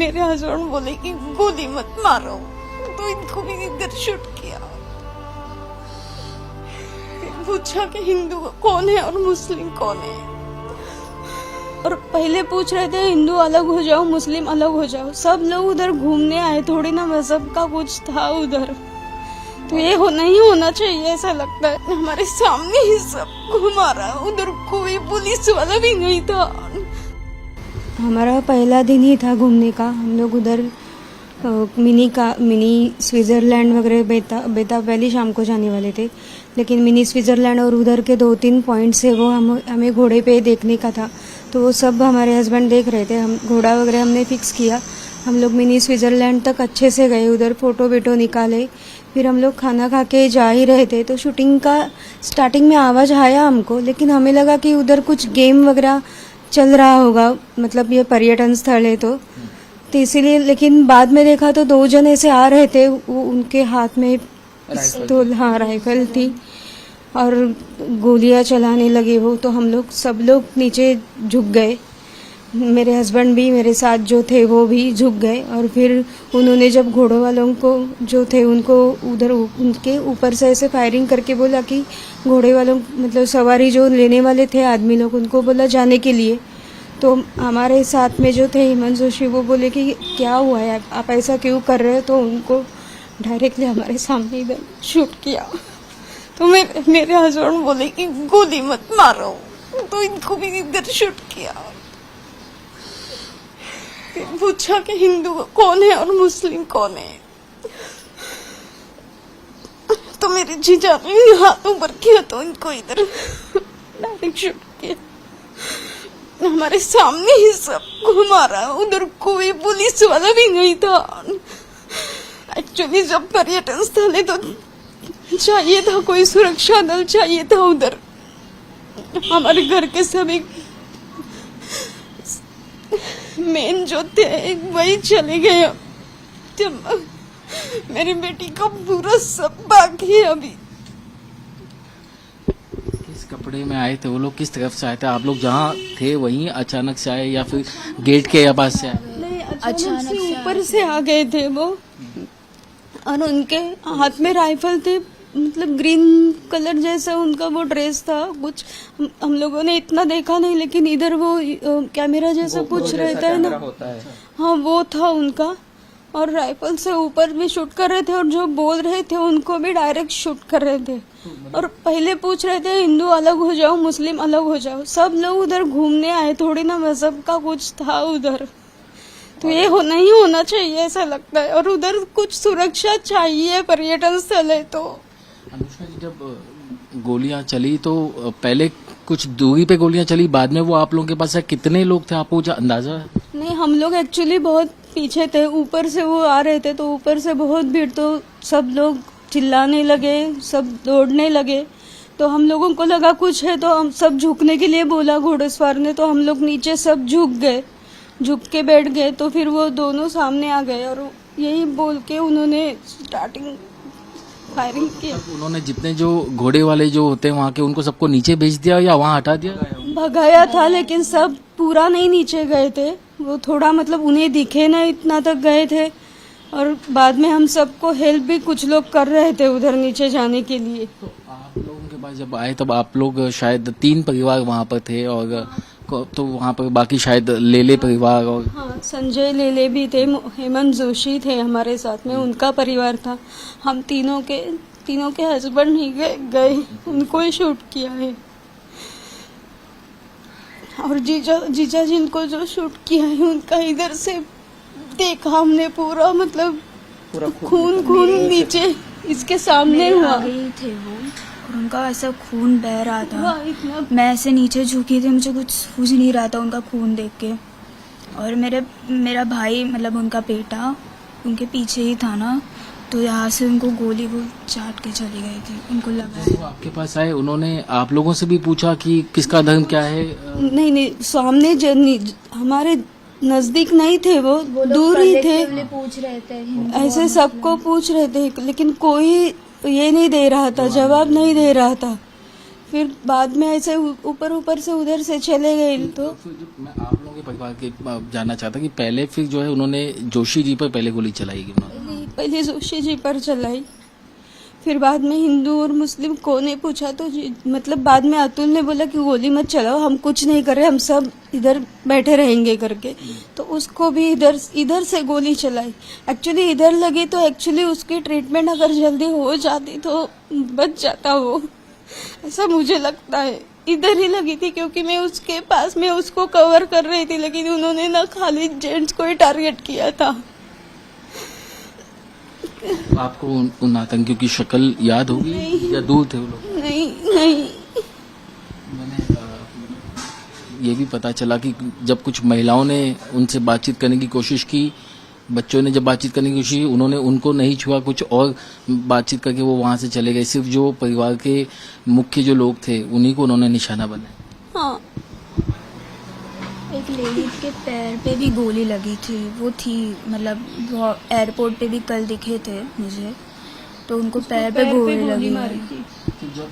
मेरे हस्बैंड बोले कि गोली मत मारो, तो इनको भी इधर शूट किया। पूछा कि हिंदू कौन है और मुस्लिम कौन है, और पहले पूछ रहे थे हिंदू अलग हो जाओ मुस्लिम अलग हो जाओ। सब लोग उधर घूमने आए, थोड़ी ना मजहब का कुछ था उधर, तो ये नहीं होना चाहिए ऐसा लगता है। हमारे सामने ही सब घुमा रहा, उधर कोई पुलिस वाला भी नहीं था। हमारा पहला दिन ही था घूमने का। हम लोग उधर मिनी स्विट्जरलैंड वगैरह बेताब वैली शाम को जाने वाले थे, लेकिन मिनी स्विट्जरलैंड और उधर के 2-3 पॉइंट्स है वो हमें घोड़े पे देखने का था, तो वो सब हमारे हस्बैंड देख रहे थे। हम घोड़ा वगैरह हमने फिक्स किया। हम लोग मिनी स्विट्जरलैंड तक अच्छे से गए, उधर फोटो वीटो निकाले। फिर हम लोग खाना खा के जा ही रहे थे, तो शूटिंग का स्टार्टिंग में आवाज़ आया हमको, लेकिन हमें लगा कि उधर कुछ गेम वगैरह चल रहा होगा, मतलब ये पर्यटन स्थल है तो इसीलिए। लेकिन बाद में देखा तो 2 जन ऐसे आ रहे थे, वो उनके हाथ में पिस्तौल, हाँ राइफल थी, और गोलियां चलाने लगे वो। तो हम लोग सब लोग नीचे झुक गए, मेरे हस्बैंड भी, मेरे साथ जो थे वो भी झुक गए। और फिर उन्होंने जब घोड़ों वालों को जो थे उनको उधर उनके ऊपर से ऐसे फायरिंग करके बोला कि घोड़े वालों मतलब सवारी जो लेने वाले थे आदमी लोग, उनको बोला जाने के लिए। तो हमारे साथ में जो थे हेमंत जोशी, वो बोले कि क्या हुआ है, आप ऐसा क्यों कर रहे हो, तो उनको डायरेक्टली हमारे सामने इधर शूट किया। तो मेरे हस्बैंड बोले कि गोली मत मारो, तो इनको भी इधर शूट किया। फिर पूछा कि हिंदू कौन है और मुस्लिम कौन है, तो मेरे जीजा ने हाथ ऊपर किया तो इनको इधर डायरेक्ट शूट किया। हमारे सामने ही सब घुमा रहा, उधर कोई पुलिस वाला भी नहीं था। एक्चुअली जब पर्यटन स्थल है तो चाहिए था कोई सुरक्षा दल चाहिए था उधर। हमारे घर के सभी मेन जो थे वही चले गए। जब मेरी बेटी का पूरा सब बाकी है अभी। किस कपड़े में आए थे वो लोग, किस तरफ से आए थे? आप लोग जहाँ थे वहीं अचानक से आए या फिर गेट के या पास से आए? नहीं, अचानक से ऊपर से आ गए थे वो, और उनके हाथ में राइफल थे, मतलब ग्रीन कलर जैसा उनका वो ड्रेस था कुछ। हम लोगों ने इतना देखा नहीं, लेकिन इधर वो कैमरा जैसा कुछ रहता है ना, हाँ वो था उनका, और राइफल से ऊपर भी शूट कर रहे थे, और जो बोल रहे थे उनको भी डायरेक्ट शूट कर रहे थे। और पहले पूछ रहे थे हिंदू अलग हो जाओ मुस्लिम अलग हो जाओ। सब लोग उधर घूमने आए, थोड़ी ना मजहब का कुछ था उधर, तो ये नहीं होना चाहिए ऐसा लगता है। और उधर कुछ सुरक्षा चाहिए, पर्यटन स्थल है तो। अनुष्का जी, जब गोलियां चली तो पहले कुछ दूरी पे गोलियां चली, बाद में वो आप लोगों के पास है, कितने लोग थे आपको कुछ अंदाजा है? नहीं, हम लोग एक्चुअली बहुत पीछे थे, ऊपर से वो आ रहे थे, तो ऊपर से बहुत भीड़, तो सब लोग चिल्लाने लगे, सब दौड़ने लगे। तो हम लोगों को लगा कुछ है, तो हम सब झुकने के लिए बोला घोड़सवार ने, तो हम लोग नीचे सब झुक गए, झुक के बैठ गए। तो फिर वो दोनों सामने आ गए, और यही बोल के उन्होंने स्टार्टिंग फायरिंग की। उन्होंने जितने जो घोड़े वाले जो होते हैं वहाँ के, उनको सबको नीचे भेज दिया या वहाँ हटा दिया? भगाया था, लेकिन सब पूरा नहीं नीचे गए थे, वो थोड़ा मतलब उन्हें दिखे ना इतना तक गए थे। और बाद में हम सबको हेल्प भी कुछ लोग कर रहे थे उधर नीचे जाने के लिए। तो आप लोगों के पास जब आए तब आप लोग शायद 3 परिवार वहाँ पर थे, और तो वहाँ पर बाकी शायद लेले परिवार, और हाँ संजय लेले भी थे, हेमंत जोशी थे हमारे साथ में, उनका परिवार था। हम तीनों के हस्बैंड ही गए, उनको ही शूट किया है। और जीजा जिनको जो शूट किया है उनका इधर से देखा हमने पूरा, मतलब खून नीचे इसके सामने हुआ थे वो, और उनका ऐसा खून बह रहा था। मैं ऐसे नीचे झुकी थी, मुझे कुछ सूझ नहीं रहा था उनका खून देख के। और मेरा भाई मतलब उनका बेटा उनके पीछे ही था ना, तो यहाँ से उनको गोली वो चाट के चली गई थी। उनको लगा वो आपके पास आए, उन्होंने आप लोगों से भी पूछा कि किसका धर्म क्या है? नहीं, सामने हमारे नजदीक नहीं थे, वो दूर ही थे, पूछ रहे थे, ऐसे सबको पूछ रहे थे, लेकिन कोई ये नहीं दे रहा था, जवाब नहीं दे रहा था। फिर बाद में ऐसे ऊपर ऊपर से उधर से चले गए तो फिर मैं आप लोगों के परिवार के जानना चाहता कि पहले फिर जो है उन्होंने जोशी जी पर पहले गोली चलाई कि उन्होंने? पहले जोशी जी पर चलाई, फिर बाद में हिंदू और मुस्लिम को ने पूछा तो मतलब बाद में अतुल ने बोला कि गोली मत चलाओ, हम कुछ नहीं कर रहे, हम सब इधर बैठे रहेंगे करके, तो उसको भी इधर से गोली चलाई। एक्चुअली इधर लगी तो एक्चुअली उसकी ट्रीटमेंट अगर जल्दी हो जाती तो बच जाता वो, ऐसा मुझे लगता है। इधर ही लगी थी क्योंकि मैं उसके पास में उसको कवर कर रही थी, लेकिन उन्होंने ना खाली जेंट्स को ही टारगेट किया था। आपको उन आतंकियों की शक्ल याद होगी या दूर थे वो लोग? नहीं मैंने ये भी पता चला कि जब कुछ महिलाओं ने उनसे बातचीत करने की कोशिश की, बच्चों ने जब बातचीत करने की कोशिश की, उन्होंने उनको नहीं छुआ, कुछ और बातचीत करके वो वहां से चले गए। सिर्फ जो परिवार के मुख्य जो लोग थे उन्हीं को उन्होंने निशाना बनाया। हाँ, एक लेडी के पैर पे भी गोली लगी थी, वो थी मतलब वो एयरपोर्ट पे भी कल दिखे थे मुझे, तो उनको पैर पे गोली लगी मारी है। थी। तो जब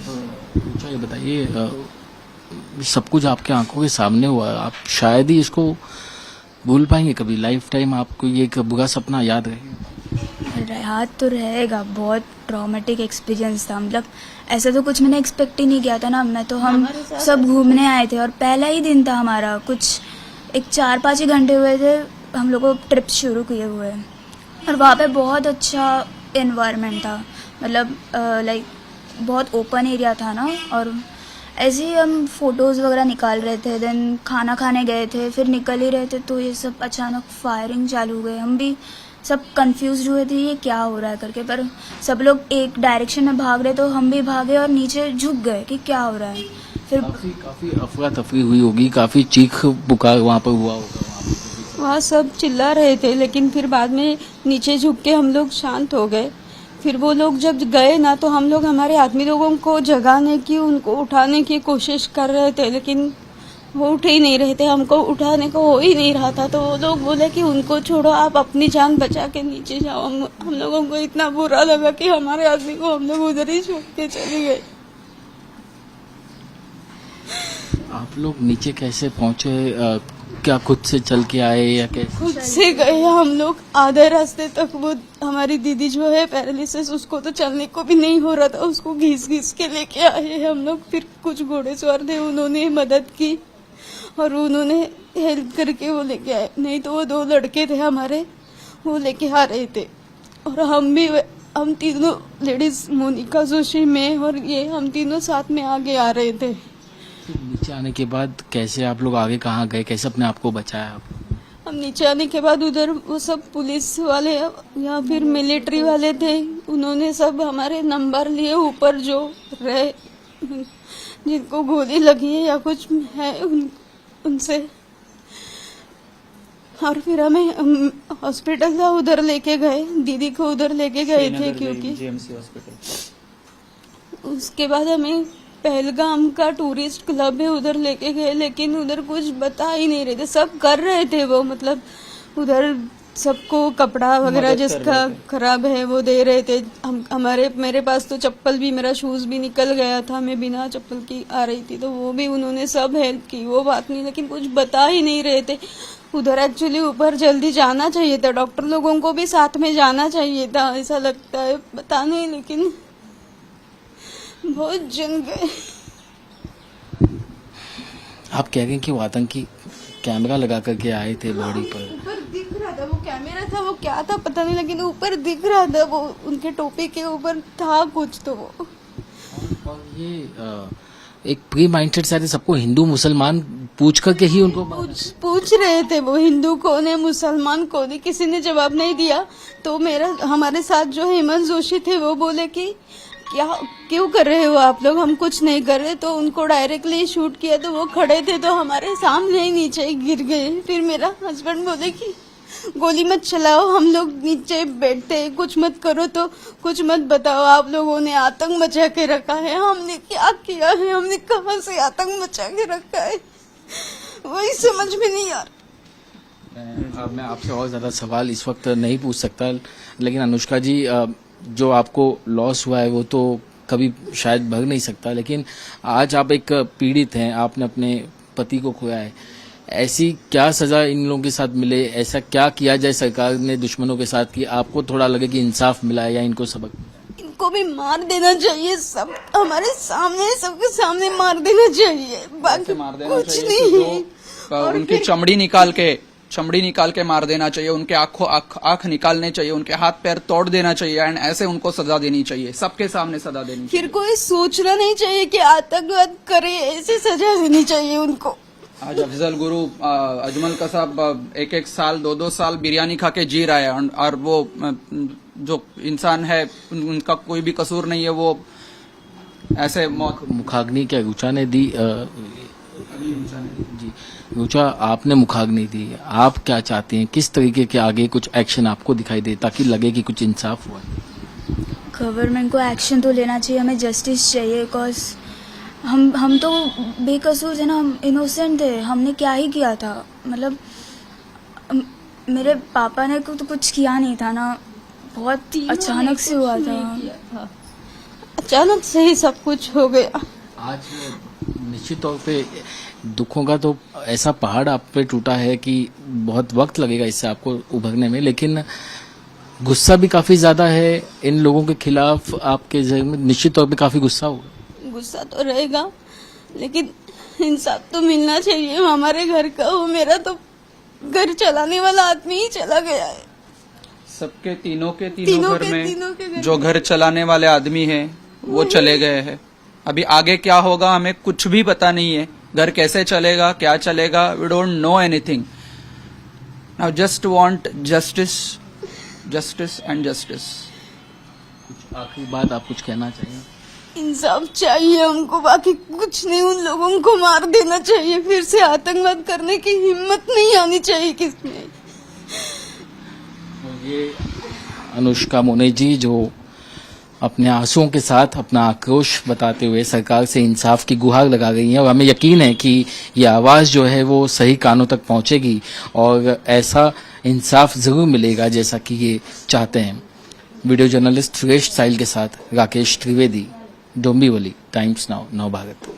अच्छा ये बताइए, सब कुछ आपके आंखों के सामने हुआ, आप शायद ही इसको भूल पाएंगे कभी, लाइफ टाइम आपको ये एक बुरा सपना याद रहेगा? याद तो रहेगा, बहुत ट्रॉमेटिक एक्सपीरियंस था। मतलब ऐसा तो कुछ मैंने एक्सपेक्ट ही नहीं किया था ना। मैं तो हम सब घूमने आए थे और पहला ही दिन था हमारा, कुछ एक 4-5 ही घंटे हुए थे हम लोग को ट्रिप शुरू किए हुए, और वहाँ पे बहुत अच्छा एनवायरनमेंट था, मतलब लाइक बहुत ओपन एरिया था ना। और ऐसे ही हम फोटोज़ वगैरह निकाल रहे थे, देन खाना खाने गए थे, फिर निकल ही रहे थे तो ये सब अचानक फायरिंग चालू हो गई। हम भी सब कंफ्यूज हुए थे ये क्या हो रहा है करके, पर सब लोग एक डायरेक्शन में भाग रहे तो हम भी भागे और नीचे झुक गए कि क्या हो रहा है। फिर काफी अफरा तफरी हुई होगी, काफी चीख पुकार वहाँ पर हुआ होगा। वहाँ सब चिल्ला रहे थे, लेकिन फिर बाद में नीचे झुक के हम लोग शांत हो गए। फिर वो लोग जब गए ना तो हम लोग हमारे आदमी लोगों को जगाने की, उनको उठाने की कोशिश कर रहे थे, लेकिन वो उठ ही नहीं रहे थे, हमको उठाने को हो ही नहीं रहा था। तो वो लोग बोले कि उनको छोड़ो, आप अपनी जान बचा के नीचे जाओ। हम लोगों को इतना बुरा लगा कि हमारे आदमी को हम लोग उधर ही छोड़ के चले गए। आप लोग नीचे कैसे पहुंचे? क्या खुद से चल के आए या कैसे? खुद से गए हम लोग, आधे रास्ते तक वो हमारी दीदी जो है पैरालिसिस, उसको तो चलने को भी नहीं हो रहा था, उसको घिस घिस के लेके आए हम लोग। फिर कुछ घोड़ेसवार थे, उन्होंने मदद की और उन्होंने हेल्प करके वो लेके आए। नहीं तो वो 2 लड़के थे हमारे, वो लेके आ रहे थे, और हम तीनों लेडीज, मोनिका, जोशी, मैं और ये, हम तीनों साथ में आगे आ रहे थे। नीचे आने के बाद कैसे आप लोग आगे कहाँ गए, कैसे अपने आप को बचाया आप? हम नीचे आने के बाद उधर वो सब पुलिस वाले या फिर मिलिट्री वाले थे, उन्होंने सब हमारे नंबर लिए, ऊपर जो रहे जिनको गोली लगी है या कुछ है उनसे, और फिर हमें हॉस्पिटल का उधर लेके गए, दीदी को उधर लेके गए थे क्योंकि जीएमसी हॉस्पिटल। उसके बाद हमें पहलगाम का टूरिस्ट क्लब है उधर लेके गए, लेकिन उधर कुछ बता ही नहीं रहे थे, सब कर रहे थे वो, मतलब उधर सबको कपड़ा वगैरह जिसका खराब है वो दे रहे थे। मेरे पास तो चप्पल भी, मेरा शूज भी निकल गया था, मैं बिना चप्पल की आ रही थी, तो वो भी उन्होंने सब हेल्प की, वो बात नहीं, लेकिन कुछ बता ही नहीं रहे थे उधर। एक्चुअली ऊपर जल्दी जाना चाहिए था, डॉक्टर लोगों को भी साथ में जाना चाहिए था, ऐसा लगता है, पता नहीं, लेकिन बहुत जन गए। आप कह रहे हैं कि वो आतंकी कैमरा लगा करके आए थे बॉडी पर? ऊपर दिख रहा था, वो कैमरा था, वो क्या था पता नहीं, लेकिन ऊपर दिख रहा था, वो उनके टोपी के ऊपर था कुछ, तो वो। और ये एक प्री माइंडेड शायद सबको हिंदू मुसलमान पूछ करके ही उनको पूछ रहे थे वो हिंदू कौन है, मुसलमान कौन है, किसी ने जवाब नहीं दिया। तो हमारे साथ जो हेमंत जोशी थे वो बोले कि क्या क्यों कर रहे हो आप लोग, हम कुछ नहीं कर रहे, तो उनको डायरेक्टली शूट किया, तो वो खड़े थे तो हमारे सामने ही नीचे गिर गए। फिर मेरा हस्बैंड बोले कि गोली मत चलाओ, हम लोग नीचे बैठते, कुछ मत करो, तो कुछ मत बताओ, आप लोगों ने आतंक मचा के रखा है। हमने क्या किया है, हमने कहाँ से आतंक मचा के रखा है, वही समझ में नहीं आ रहा। अब मैं आपसे और ज्यादा सवाल इस वक्त नहीं पूछ सकता, लेकिन अनुष्का जी, जो आपको लॉस हुआ है वो तो कभी शायद भर नहीं सकता, लेकिन आज आप एक पीड़ित हैं, आपने अपने पति को खोया है। ऐसी क्या सजा इन लोगों के साथ मिले, ऐसा क्या किया जाए सरकार ने दुश्मनों के साथ कि आपको थोड़ा लगे कि इंसाफ मिला है या इनको सबक मिला? इनको भी मार देना चाहिए, सब हमारे सामने, सबके सामने मार देना चाहिए, बाकी मार देना कुछ चाहिए नहीं। कि जो उनकी चमड़ी निकाल के मार देना चाहिए, उनके आंख निकालने चाहिए, उनके हाथ पैर तोड़ देना चाहिए एंड ऐसे उनको सजा देनी चाहिए, सबके सामने सजा देनी चाहिए। फिर कोई सोचना नहीं चाहिए कि आतंकवाद करे, ऐसे सजा देनी चाहिए उनको। आज अफजल गुरु अजमल का साहब 1-1 साल 2-2 साल बिरयानी खा के जी रहा है और वो जो इंसान है उनका कोई भी कसूर नहीं है, वो ऐसे मौत। मुखाग्नि क्या रुचा ने दी? जी रुचा, आपने मुखाग्नि दी, आप क्या चाहते हैं, किस तरीके के आगे कुछ एक्शन आपको दिखाई दे ताकि लगे कि कुछ इंसाफ हुआ? गवर्नमेंट को एक्शन तो लेना चाहिए, हमें जस्टिस चाहिए। बिकॉज हम तो बेकसूर थे ना, हम इनोसेंट थे, हमने क्या ही किया था। मतलब मेरे पापा ने तो कुछ किया नहीं था ना, बहुत अचानक से हुआ था। अचानक से ही सब कुछ हो गया। आज निश्चित तौर पे दुखों का तो ऐसा पहाड़ आप पे टूटा है कि बहुत वक्त लगेगा इससे आपको उभरने में, लेकिन गुस्सा भी काफी ज्यादा है इन लोगों के खिलाफ आपके जहन में, निश्चित तौर पे काफी गुस्सा होगा। गुस्सा तो रहेगा, लेकिन इंसाफ तो मिलना चाहिए हमारे घर का। वो मेरा तो घर चलाने वाला आदमी ही चला गया है। सबके तीनों के तीनों घर के में घर जो घर चलाने वाले आदमी हैं वो चले गए हैं। अभी आगे क्या होगा हमें कुछ भी पता नहीं है, घर कैसे चलेगा, क्या चलेगा, we don't know anything. Now just want justice, justice and justice. कुछ आखिरी बात आप कुछ कहना चाहिए? इंसाफ चाहिए हमको, बाकी कुछ नहीं। उन लोगों को मार देना चाहिए, फिर से आतंकवाद करने की हिम्मत नहीं आनी चाहिए किसमें। ये अनुष्का मोने जी जो अपने आंसुओं के साथ अपना आक्रोश बताते हुए सरकार से इंसाफ की गुहार लगा गई हैं, और हमें यकीन है कि ये आवाज़ जो है वो सही कानों तक पहुंचेगी और ऐसा इंसाफ जरूर मिलेगा जैसा कि ये चाहते हैं। वीडियो जर्नलिस्ट सुरेश साहिल के साथ राकेश त्रिवेदी, डोंबिवली, टाइम्स नाउ, नव भारत।